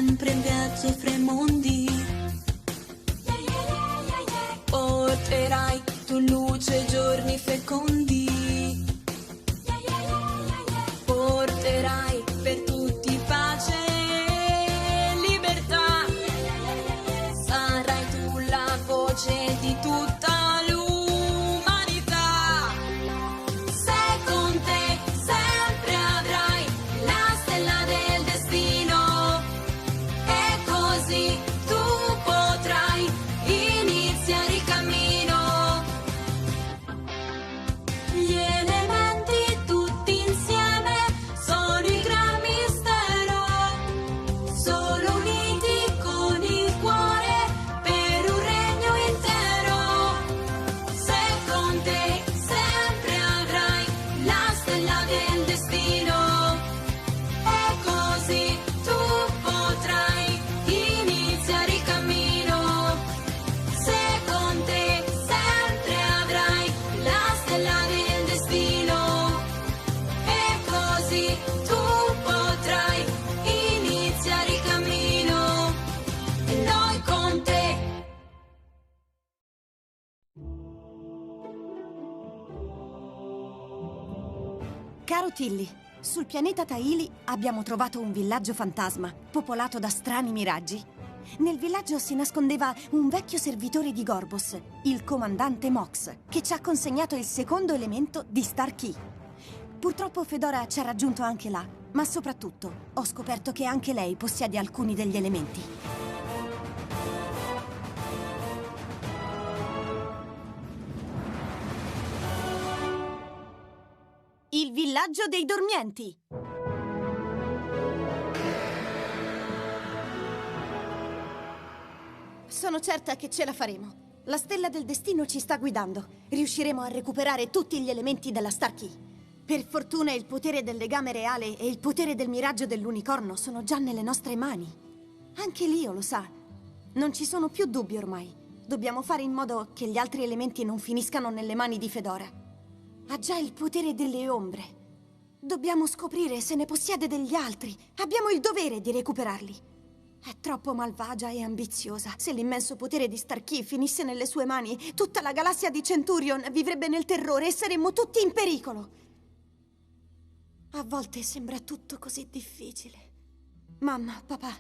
sempre in viaggio fra i mondi. Porterai tu luce giorni fecondi. Porterai per tutti pace e libertà. Sarai tu la voce di tutta l'umanità. Se con te sempre avrai la stella del destino, e così tu potrai iniziare il cammino. Gli elementi tutti insieme sono il gran mistero, solo uniti con il cuore per un regno intero. Se con te sempre avrai la stella del destino, e così tu potrai iniziare il cammino. Se con te sempre avrai la stella del destino, e così tu potrai iniziare il cammino. E noi con te. Caro Tilly, sul pianeta Taili abbiamo trovato un villaggio fantasma, popolato da strani miraggi. Nel villaggio si nascondeva un vecchio servitore di Gorbos, il comandante Mox, che ci ha consegnato il secondo elemento di Star Key. Purtroppo Fedora ci ha raggiunto anche là, ma soprattutto ho scoperto che anche lei possiede alcuni degli elementi. Il villaggio dei dormienti! Sono certa che ce la faremo. La stella del destino ci sta guidando. Riusciremo a recuperare tutti gli elementi della Star Key. Per fortuna il potere del legame reale e il potere del miraggio dell'unicorno sono già nelle nostre mani. Anche Leo lo sa. Non ci sono più dubbi ormai. Dobbiamo fare in modo che gli altri elementi non finiscano nelle mani di Fedora. Ha già il potere delle ombre. Dobbiamo scoprire se ne possiede degli altri. Abbiamo il dovere di recuperarli. È troppo malvagia e ambiziosa. Se l'immenso potere di Star Key finisse nelle sue mani, tutta la galassia di Centurion vivrebbe nel terrore e saremmo tutti in pericolo. A volte sembra tutto così difficile. Mamma, papà,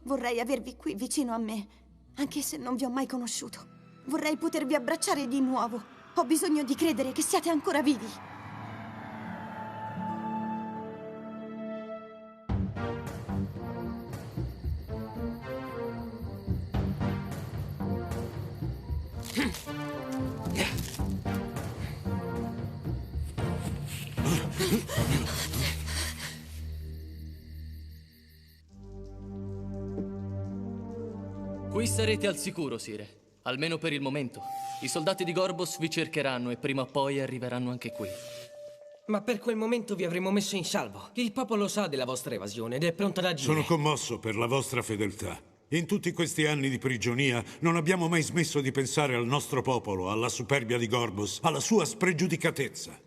vorrei avervi qui vicino a me, anche se non vi ho mai conosciuto. Vorrei potervi abbracciare di nuovo. Ho bisogno di credere che siate ancora vivi. Qui sarete al sicuro, Sire. Almeno per il momento. I soldati di Gorbos vi cercheranno e prima o poi arriveranno anche qui. Ma per quel momento vi avremo messo in salvo. Il popolo sa della vostra evasione ed è pronto ad agire. Sono commosso per la vostra fedeltà. In tutti questi anni di prigionia non abbiamo mai smesso di pensare al nostro popolo, alla superbia di Gorbos, alla sua spregiudicatezza.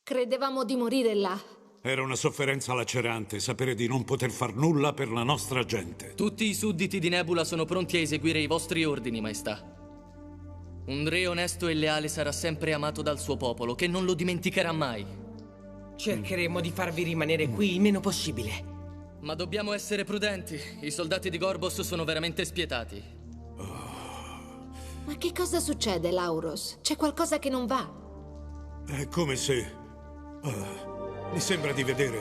Credevamo di morire là. Era una sofferenza lacerante sapere di non poter far nulla per la nostra gente. Tutti i sudditi di Nebula sono pronti a eseguire i vostri ordini, maestà. Un re onesto e leale sarà sempre amato dal suo popolo, che non lo dimenticherà mai. Cercheremo di farvi rimanere qui il meno possibile. Ma dobbiamo essere prudenti. I soldati di Gorbos sono veramente spietati. Ma che cosa succede, Lauros? C'è qualcosa che non va? È come se... mi sembra di vedere...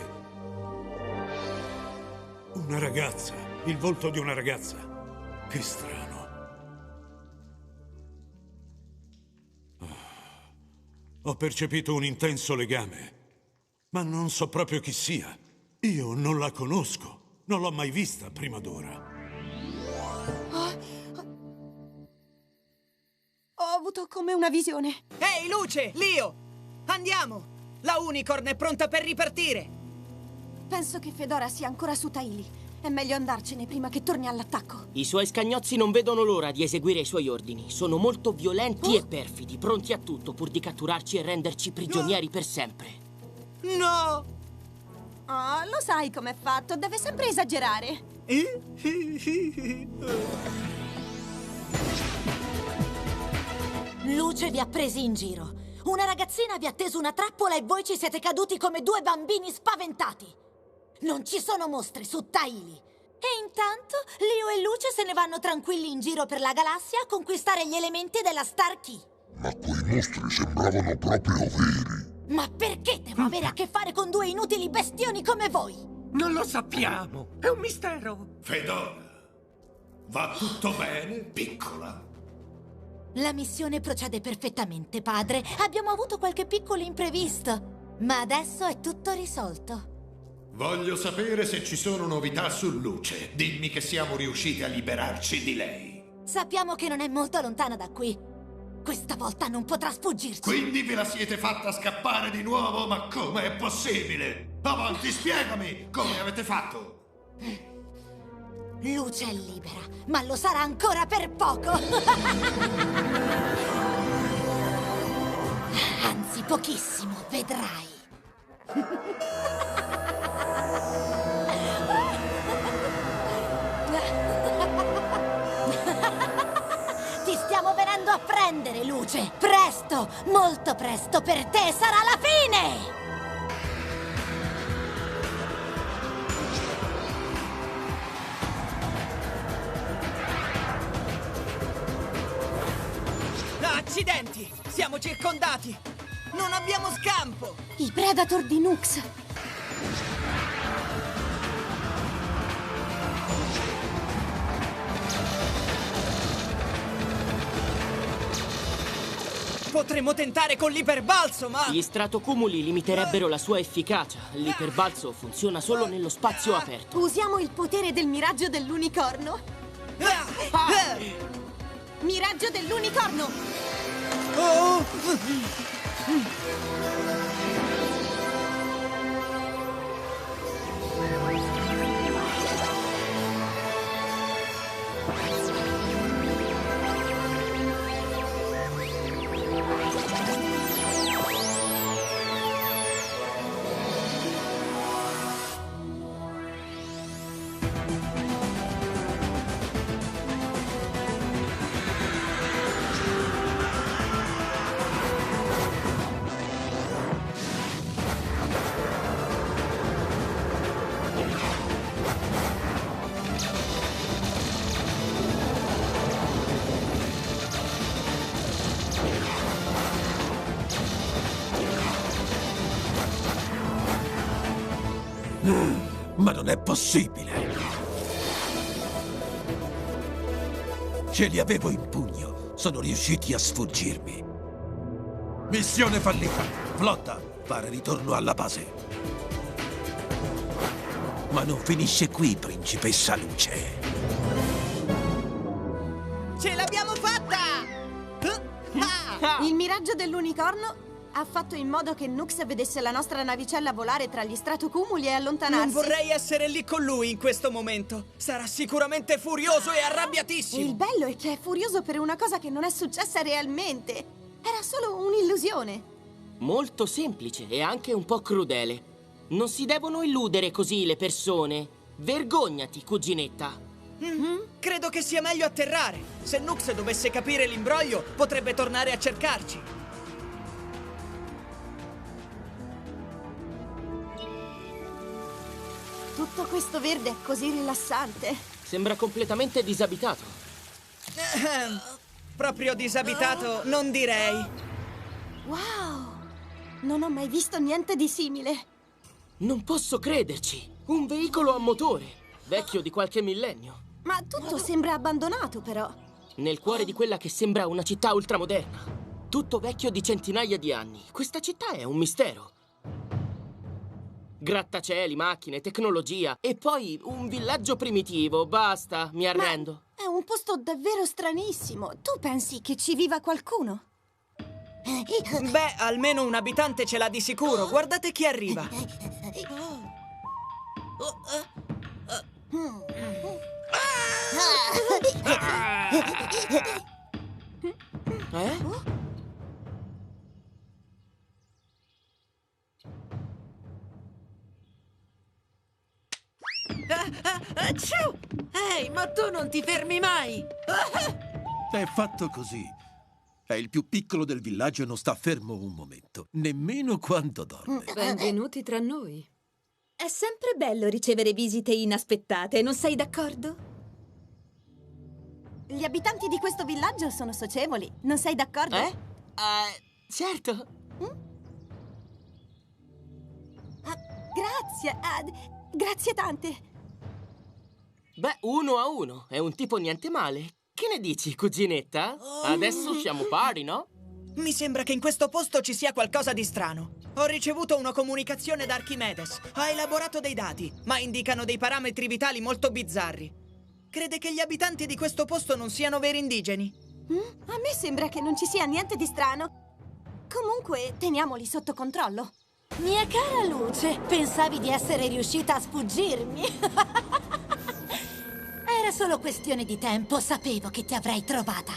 una ragazza. Il volto di una ragazza. Che strano. Ho percepito un intenso legame. Ma non so proprio chi sia. Io non la conosco. Non l'ho mai vista prima d'ora. Ho avuto come una visione. Ehi, Luce! Leo! Andiamo! La Unicorn è pronta per ripartire! Penso che Fedora sia ancora su Taili. È meglio andarcene prima che torni all'attacco. I suoi scagnozzi non vedono l'ora di eseguire i suoi ordini. Sono molto violenti e perfidi, pronti a tutto pur di catturarci e renderci prigionieri per sempre. No! Oh, lo sai com'è fatto, deve sempre esagerare. Luce vi ha presi in giro. Una ragazzina vi ha teso una trappola e voi ci siete caduti come due bambini spaventati. Non ci sono mostre su Taili. E intanto Leo e Luce se ne vanno tranquilli in giro per la galassia a conquistare gli elementi della Star Key. Ma quei mostri sembravano proprio veri. Ma perché devo avere a che fare con due inutili bestioni come voi? Non lo sappiamo, è un mistero. Fedora, va tutto bene, piccola? La missione procede perfettamente, padre. Abbiamo avuto qualche piccolo imprevisto, ma adesso è tutto risolto. Voglio sapere se ci sono novità su Luce. Dimmi che siamo riusciti a liberarci di lei. Sappiamo che non è molto lontana da qui. Questa volta non potrà sfuggirci. Quindi ve la siete fatta scappare di nuovo? Ma come è possibile? Avanti, spiegami! Come avete fatto? Luce è libera, ma lo sarà ancora per poco. Anzi, pochissimo, vedrai. Ti stiamo venendo a prendere, Luce. Presto, molto presto, per te sarà la fine. Accidenti! Siamo circondati! Non abbiamo scampo! I Predator di Nux. Potremmo tentare con l'iperbalzo, ma... Gli stratocumuli limiterebbero la sua efficacia. L'iperbalzo funziona solo nello spazio aperto. Usiamo il potere del miraggio dell'unicorno. Miraggio dell'unicorno! Oh! Ma non è possibile! Ce li avevo in pugno. Sono riusciti a sfuggirmi. Missione fallita. Flotta, fare ritorno alla base. Ma non finisce qui, principessa Luce. Ce l'abbiamo fatta! Il miraggio dell'unicorno ha fatto in modo che Nux vedesse la nostra navicella volare tra gli stratocumuli e allontanarsi. Non vorrei essere lì con lui in questo momento. Sarà sicuramente furioso e arrabbiatissimo. Il bello è che è furioso per una cosa che non è successa realmente. Era solo un'illusione. Molto semplice e anche un po' crudele. Non si devono illudere così le persone. Vergognati, cuginetta. Credo che sia meglio atterrare. Se Nux dovesse capire l'imbroglio, potrebbe tornare a cercarci. Tutto questo verde è così rilassante. Sembra completamente disabitato. Proprio disabitato, non direi. Wow! Non ho mai visto niente di simile. Non posso crederci. Un veicolo a motore, vecchio di qualche millennio. Ma tutto sembra abbandonato, però. Nel cuore di quella che sembra una città ultramoderna. Tutto vecchio di centinaia di anni. Questa città è un mistero. Grattacieli, macchine, tecnologia e poi un villaggio primitivo. Basta, mi arrendo. Ma è un posto davvero stranissimo. Tu pensi che ci viva qualcuno? Beh, almeno un abitante ce l'ha di sicuro. Guardate chi arriva. Acciù! Ehi, ma tu non ti fermi mai! È fatto così. È il più piccolo del villaggio e non sta fermo un momento, nemmeno quando dorme. Benvenuti tra noi. È sempre bello ricevere visite inaspettate, non sei d'accordo? Gli abitanti di questo villaggio sono socievoli, non sei d'accordo? Certo. Grazie, grazie tante. Beh, 1-1, è un tipo niente male. Che ne dici, cuginetta? Adesso usciamo pari, no? Mi sembra che in questo posto ci sia qualcosa di strano. Ho ricevuto una comunicazione da Archimedes. Ha elaborato dei dati, ma indicano dei parametri vitali molto bizzarri. Crede che gli abitanti di questo posto non siano veri indigeni? A me sembra che non ci sia niente di strano. Comunque, teniamoli sotto controllo. Mia cara Luce, pensavi di essere riuscita a sfuggirmi? Era solo questione di tempo, sapevo che ti avrei trovata.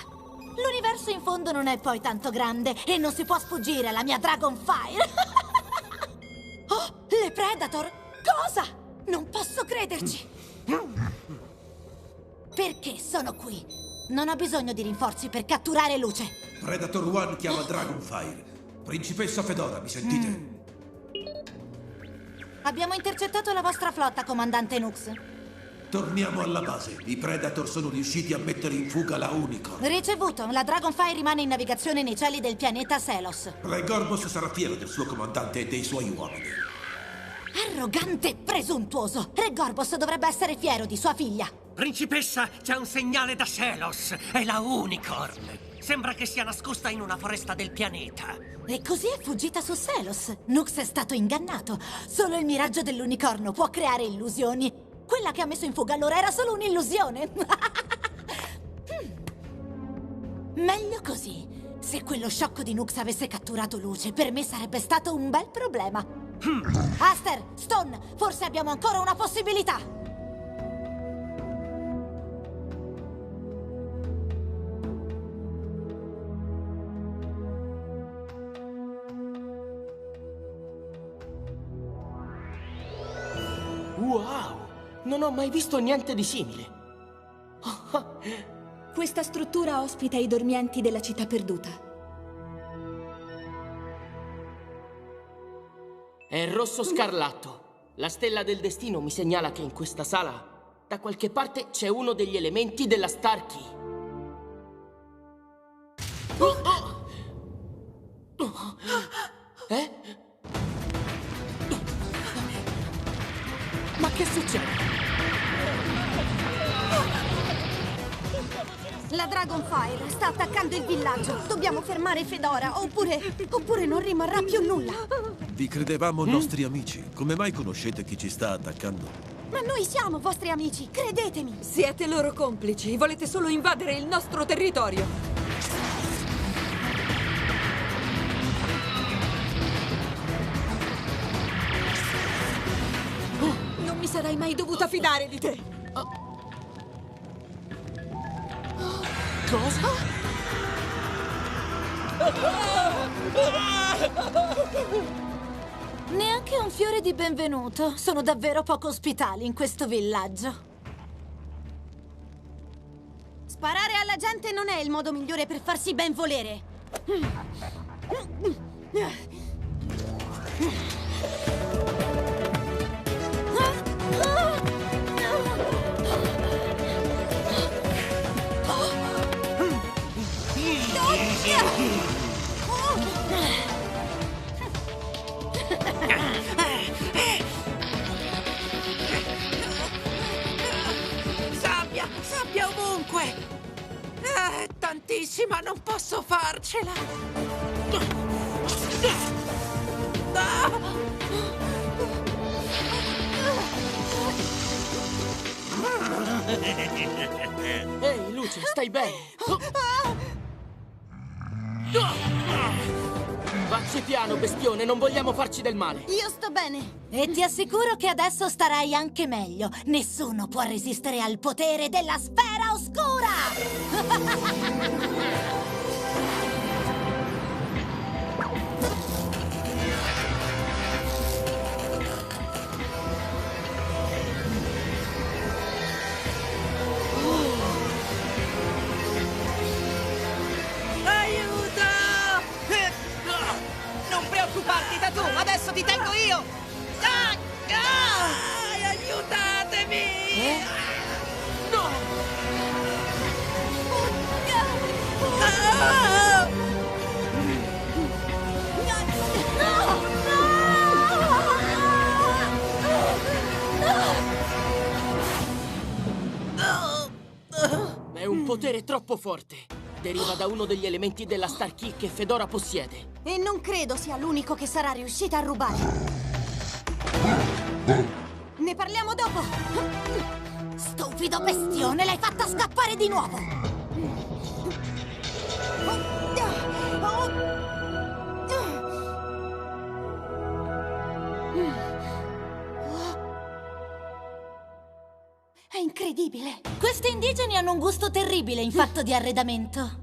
L'universo in fondo non è poi tanto grande e non si può sfuggire alla mia Dragonfire. Oh, le Predator! Cosa? Non posso crederci! Perché sono qui? Non ho bisogno di rinforzi per catturare Luce. Predator One chiama Dragonfire. Principessa Fedora, mi sentite? Abbiamo intercettato la vostra flotta, comandante Nux. Torniamo alla base. I Predator sono riusciti a mettere in fuga la Unicorn. Ricevuto. La Dragonfire rimane in navigazione nei cieli del pianeta Selos. Re Gorbos sarà fiero del suo comandante e dei suoi uomini. Arrogante e presuntuoso! Re Gorbos dovrebbe essere fiero di sua figlia. Principessa, c'è un segnale da Selos. È la Unicorn. Sembra che sia nascosta in una foresta del pianeta. E così è fuggita su Selos. Nux è stato ingannato. Solo il miraggio dell'unicorno può creare illusioni. Quella che ha messo in fuga allora era solo un'illusione. Meglio così. Se quello sciocco di Nux avesse catturato Luce, per me sarebbe stato un bel problema. Aster, Stone, forse abbiamo ancora una possibilità. Wow! Non ho mai visto niente di simile. Questa struttura ospita i dormienti della città perduta. È rosso scarlatto. La stella del destino mi segnala che in questa sala, da qualche parte, c'è uno degli elementi della Star Key. Ma che succede? La Dragonfire sta attaccando il villaggio. Dobbiamo fermare Fedora, oppure non rimarrà più nulla. Vi credevamo nostri amici. Come mai conoscete chi ci sta attaccando? Ma noi siamo vostri amici, credetemi. Siete loro complici, volete solo invadere il nostro territorio. Non mi sarei mai dovuta fidare di te. Cosa? Neanche un fiore di benvenuto. Sono davvero poco ospitali in questo villaggio. Sparare alla gente non è il modo migliore per farsi ben volere. Sabbia ovunque! Tantissima, non posso farcela! Ehi, Luce, stai bene? Vacci piano, bestione, non vogliamo farci del male. Io sto bene. E ti assicuro che adesso starai anche meglio. Nessuno può resistere al potere della sfera oscura! È un potere troppo forte. Deriva da uno degli elementi della Star Key che Fedora possiede. E non credo sia l'unico che sarà riuscita a rubare. Ne parliamo dopo. Stupido bestione, l'hai fatta scappare di nuovo! È incredibile! Questi indigeni hanno un gusto terribile in fatto di arredamento.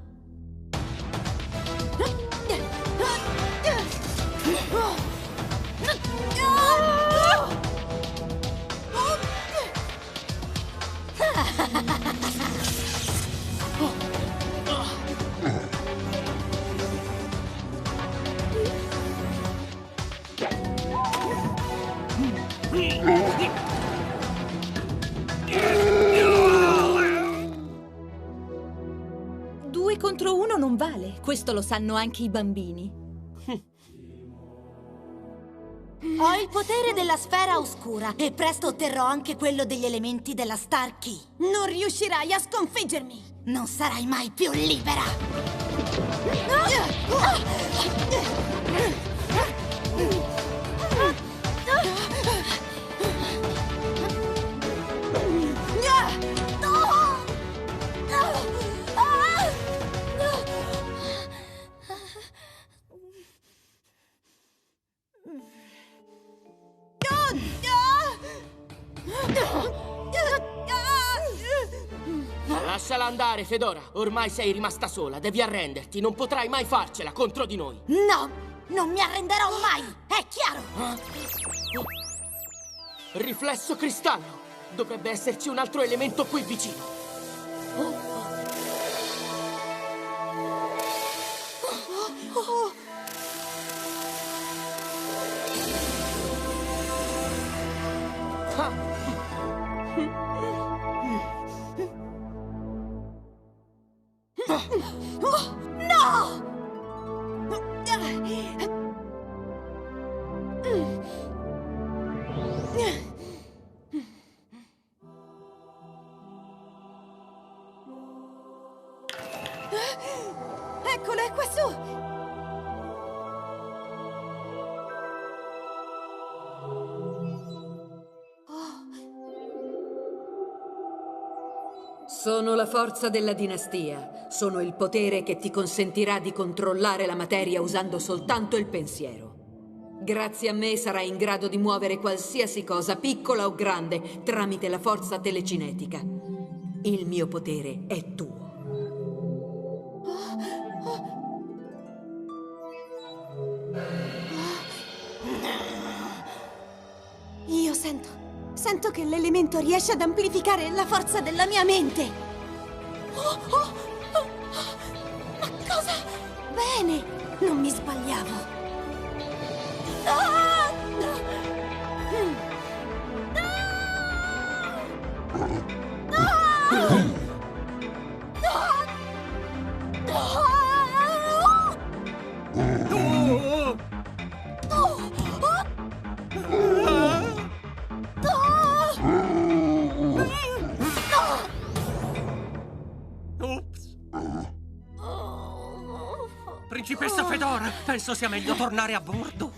Due contro uno non vale, questo lo sanno anche i bambini. Ho il potere della sfera oscura e presto otterrò anche quello degli elementi della Star Key. Non riuscirai a sconfiggermi! Non sarai mai più libera! Lasciala andare, Fedora. Ormai sei rimasta sola. Devi arrenderti. Non potrai mai farcela contro di noi. No! Non mi arrenderò mai! È chiaro! Riflesso cristallo. Dovrebbe esserci un altro elemento qui vicino. No! Eccolo, è qua su! Sono la forza della dinastia. Sono il potere che ti consentirà di controllare la materia usando soltanto il pensiero. Grazie a me sarai in grado di muovere qualsiasi cosa, piccola o grande, tramite la forza telecinetica. Il mio potere è tuo. Io sento che l'elemento riesce ad amplificare la forza della mia mente. Ma cosa? Bene, non mi sbagliavo. Principessa Fedora, penso sia meglio tornare a bordo.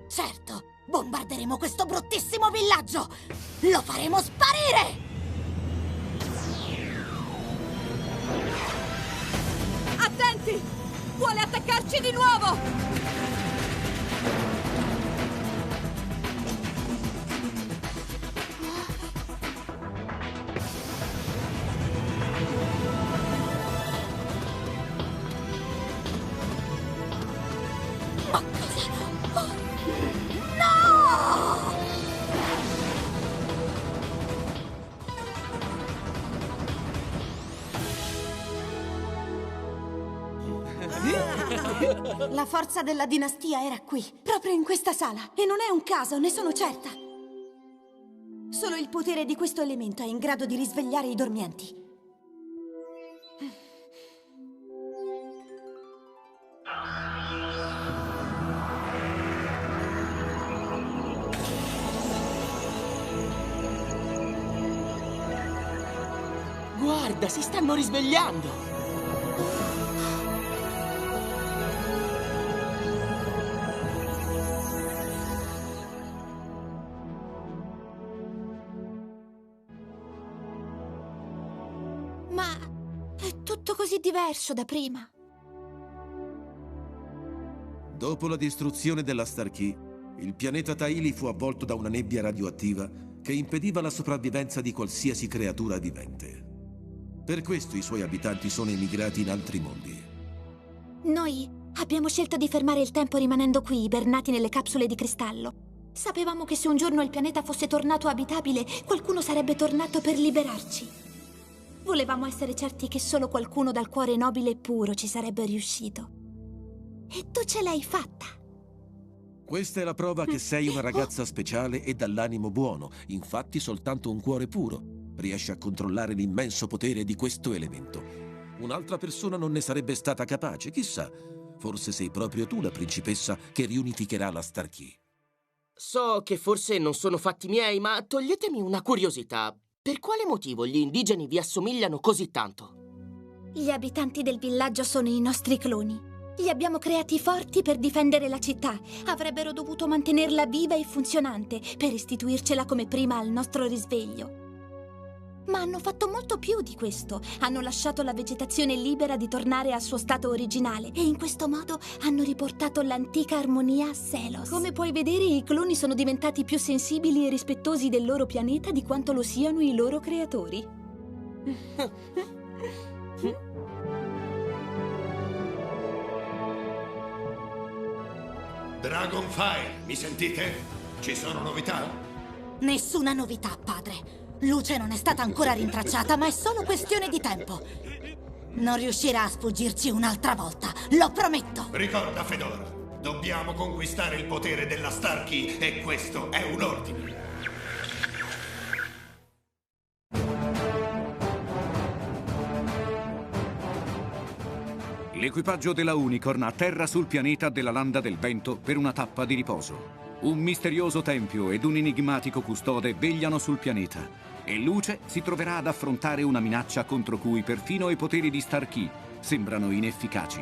Certo, bombarderemo questo bruttissimo villaggio! Lo faremo sparire! Attenti! Vuole attaccarci di nuovo! La forza della dinastia era qui, proprio in questa sala. E non è un caso, ne sono certa. Solo il il potere di questo elemento è in grado di risvegliare i dormienti. Guarda, si stanno risvegliando! Ma è tutto così diverso da prima. Dopo la distruzione della Starkey, il pianeta Taili fu avvolto da una nebbia radioattiva che impediva la sopravvivenza di qualsiasi creatura vivente. Per questo i suoi abitanti sono emigrati in altri mondi. Noi abbiamo scelto di fermare il tempo rimanendo qui, ibernati nelle capsule di cristallo. Sapevamo che se un giorno il pianeta fosse tornato abitabile, qualcuno sarebbe tornato per liberarci. Volevamo essere certi che solo qualcuno dal cuore nobile e puro ci sarebbe riuscito. E tu ce l'hai fatta. Questa è la prova che sei una ragazza speciale e dall'animo buono. Infatti soltanto un cuore puro riesce a controllare l'immenso potere di questo elemento. Un'altra persona non ne sarebbe stata capace, chissà. Forse sei proprio tu la principessa che riunificherà la Starkey. So che forse non sono fatti miei, ma toglietemi una curiosità. Per quale motivo gli indigeni vi assomigliano così tanto? Gli abitanti del villaggio sono i nostri cloni. Li abbiamo creati forti per difendere la città. Avrebbero dovuto mantenerla viva e funzionante per restituircela come prima al nostro risveglio. Ma hanno fatto molto più di questo. Hanno lasciato la vegetazione libera di tornare al suo stato originale e in questo modo hanno riportato l'antica armonia a Selos. Come puoi vedere, i cloni sono diventati più sensibili e rispettosi del loro pianeta di quanto lo siano i loro creatori. Dragonfire, mi sentite? Ci sono novità? Nessuna novità, padre. Luce non è stata ancora rintracciata, ma è solo questione di tempo. Non riuscirà a sfuggirci un'altra volta, lo prometto. Ricorda, Fedora, dobbiamo conquistare il potere della Starkey e questo è un ordine. L'equipaggio della Unicorn atterra sul pianeta della Landa del Vento per una tappa di riposo. Un misterioso tempio ed un enigmatico custode vegliano sul pianeta e Luce si troverà ad affrontare una minaccia contro cui perfino i poteri di Starkey sembrano inefficaci.